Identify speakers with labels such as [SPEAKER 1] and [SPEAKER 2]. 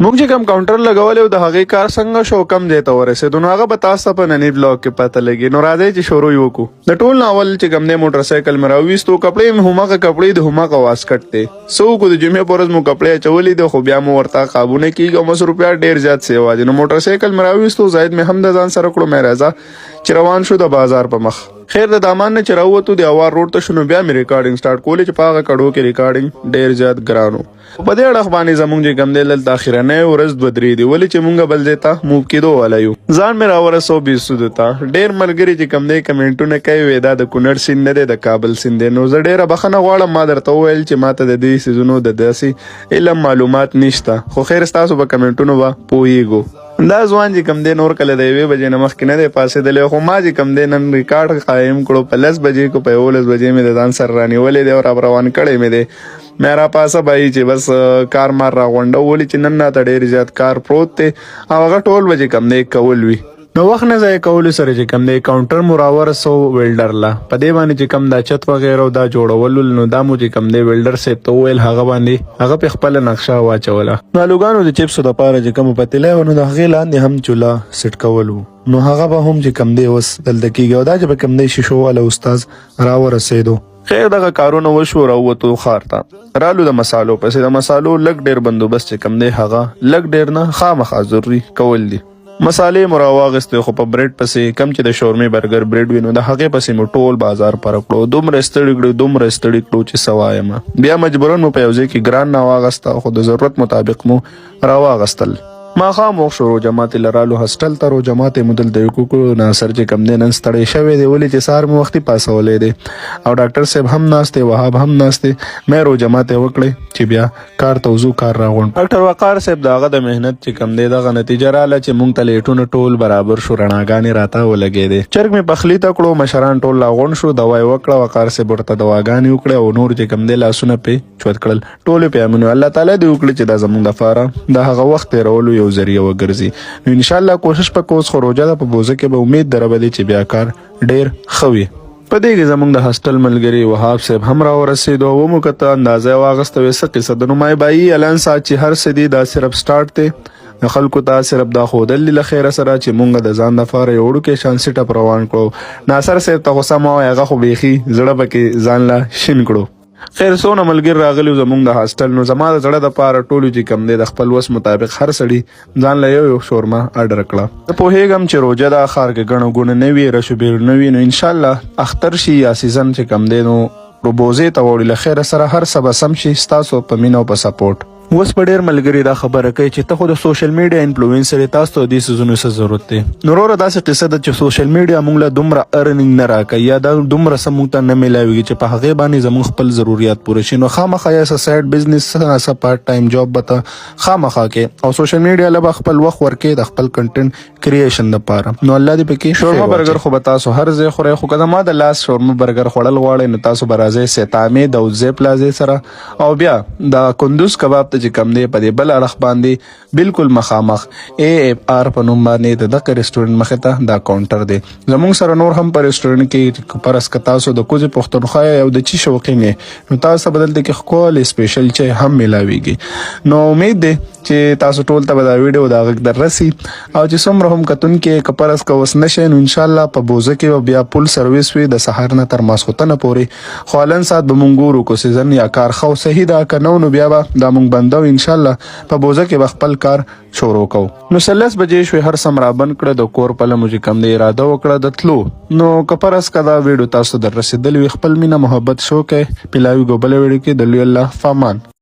[SPEAKER 1] موږ چې کوم کاونټر لګولې د هغې کار څنګه شو کم ځای ته ورسېدو نو هغه به تاسو ته په ننني بلاګ کې پته لګي. نو راځئ چې شروع یې وکړو. د ټول نه اول چې کوم دی موټر سایکل مې راوویستو، کپړې مې هماغه کپړې د هماغه واسکټ دی. څه وکړو، د جمعې په ورځ مو کپړې اچولې دي خو بیا مو ورته قابو نه کېږي او مصروفیات ډېر زیات سیوا دي. نو موټر سایکل مې راوویستو، زاید مې هم د ځان سره کړو، مې راځه چې روان شو د بازار په مخ. خیر د دامان نه چې راووتو د اوار روډ ته شو نو بیا مې ریکارډینګ سټارټ کولې چې په هغه کډو کې ریکارډینګ ډېر زیات ګران و. په دې اړخ باندې زموږ چې کوم دی دلته اخرنۍ ورځ 2-3 دي ولې چې مونږ بل ځای ته موو کېدو والا یو. ځان مې راورسو بیسودو ته. ډېر ملګري چې کوم دی کمنټونه کوي وایي دا د کونړ سیند نه دی د کابل سیند دی. نو زه ډېره بخښنه غواړم، ما درته وویل چې ما ته د دې سیزونو د داسې علم معلومات نشته، خو خیر ستاسو په کمنټونو به پوهیږو. دا ځوان چې کوم دی نور کله د 1 بجې نه مخکې نه دی پاسېدلی، خو ما چې کوم دی نن ریکارډ قایم کړو په 10 بجې کو په 11 بجې مې د ځان سره رانیولی دی او روان کړی مې دی. مې راپاسه بایي چې بس کار مار راغونډه ولي چې نن راته ډېر زیات کار پروت دی او هغه ټول به چې کوم دی کول وي. نو وخت نه ضایع کولو سره چې کوم دی کاونټر مو راورسو ویلډر له په دې باندې چې کوم دا چت وغیره او دا جوړولو نو دا مو چې کوم دی ویلډر صاحب ته وویل هغه باندې هغه پې خپله نقشه واچوله. نو الوګانو د چپسو دپاره چې کومه پتیلی وه نو د هغې لاندې هم چوله سیټ کول وو. نو هغه به هم چې کوم دی اوس دلته کېږي او دا چې به کوم دی شیشو والا استاذ راورسېدو. خیر دغه کارونه وشو، راووتو ښار ته رالو د مسالو پسې. د مسالو لږ ډېر بندوبست چې کوم دی هغه لږ ډېر نه خامخا ضروري کول دي. مسالې مو راواغېستې خو په برېډ پسې کم چې د شورمې برګر برېډ وي نو د هغې پسې مو ټول بازار پره کړو. دومره ستړي کړو چې څه وایم. بیا مجبورن مو په یو ځای کې ګران نه واغسته خو د ضرورت مطابق مو راواغستل. ماښام وخت شو، روجمات یې لرالو هسټل ته. روجمات یې مو دلته وکړو. ناصر چې کوم دی نن ستړی شوی دی ولې چې سهار مې وختي پاسولی دی او ډاکټر صاحب هم ناست دی، وهاب هم ناست دی. مې روجمات یې وکړې چې بیا کار ته وځو، کار راغونډ. ډاکټر وقار صاحب د هغه د محنت چې کوم دی دغه نتیجه راله چې مونږ ته لیټونه ټول برابر شو، رڼاګانې راته ولګېدې. چرګ مې پخلي ته کړو، مشران ټول راغونډ شو، دوا یې وکړه. وقار صاحب ورته دواګانې وکړې او نور چې کوم دی لاسونه پې چوت کړل. ټول یې په امنو الله تعالی دې وکړي چې دا زموږ دپاره د هغه وخت تېرولو یو ذریعه وګرځي. نو انشاءالله کوشش په کوس خو روجه ده په بوزه کې به امید در به دی چې بیا کار ډېر ښه وي. په دې کې زموږ د هاسټل ملګري وهاب صاحب هم راورسېدو او مو کته اندازه یې واغسته وې څه قصه د نمایبایي اعلان سات چې هر څه دي دا صرف سټارټ دی. د خلکو ته صرف دا ښودل دي له خیره سره چې مونږ د ځان دپاره یو وړوکی شان سیټ اپ روان کړو. ناصر صاحب ته غوسه مه وایه، هغه خو بیخي زړه پکې ځان له شین کړو. خیر څونه ملګري راغلي زموږ د هاسټل نو زما د زړه دپاره ټولو چې کوم دی د خپل وس مطابق هر سړي ځان له یو شورمه اډر کړه. زه پوهېږم چې روجه ده، ښار کې ګڼه ګوڼه نه وي، رش و بیړ نه وي، نو انشاءالله اختر شي یا سیزن چې کوم دی نو روبوزې ته واوړي له خیره سره هر څه به سم شي ستاسو په مینه او په سپورټ. اوس په ډېر ملګري دا خبره کوي چې ته خو د سوشل میډیا انفلوئنسر یې، تاسو ته دې څیزونو څه ضرورت دی. نو وروره داسې قصه ده چې سوشل میډیا موږ له دومره ارنینګ نه راکوي یا دا دومره څه موږ ته نه میلاویږي چې په هغې باندې زموږ خپل ضروریات پوره شي. نو خامخا یا څه سایډ بزنس څه پارټ ټایم جاب به ته خامخا کې او سوشل میډیا له به خپل وخت ورکې د خپل کنټینټ کریشن دپاره. نو الله دې پکې شورما برګر خو به تاسو هر ځای خورئ، خو که زما د لاس شورما برګر خوړل غواړئ نو تاسو به راځئ سیتامې د اوزې پلازې سره او بیا د کندوز کباب ته چې کوم دی په دې بل اړخ باندې بالکل مخامخ AFR په نوم باندې د دغه ریسټورنټ مخې ته دا کاونټر دی. زموږ سره نور هم په ریسټورنټ کې پرس که تاسو د کوزې پښتونخوا او د چی شوقین یې نو تاسو به دلته کې ښکلی سپیشل چای هم میلاویږي. نو امید دی چې تاسو ټول ته به دا ویډیو د غږ در رسي او چې څومره هم کتونکي که پرس که اوس نشئ نو انشاءالله په بوزه کې به بیا پول سرویس وي د سهار نه تر ماسخوتنه پورې. خو الان ساعت به مونږ ګورو که سیزن یا کار ښه او صحیح ده، که نه نو بیا به دا مونږ بنده و انشاءالله په بوزه کې به خپل کار شروع کوو. نو 13 بجې شوې، هر څه مرابند کړه، د کور پله مو چې کوم دی اراده وکړه د تلو. نو که پرس که دا ویډیو تاسو در رسېدلی وي خپل مینه محبت شو کوئ، پیلاوي ګو بله ویډیو کې د لوی الله فامان.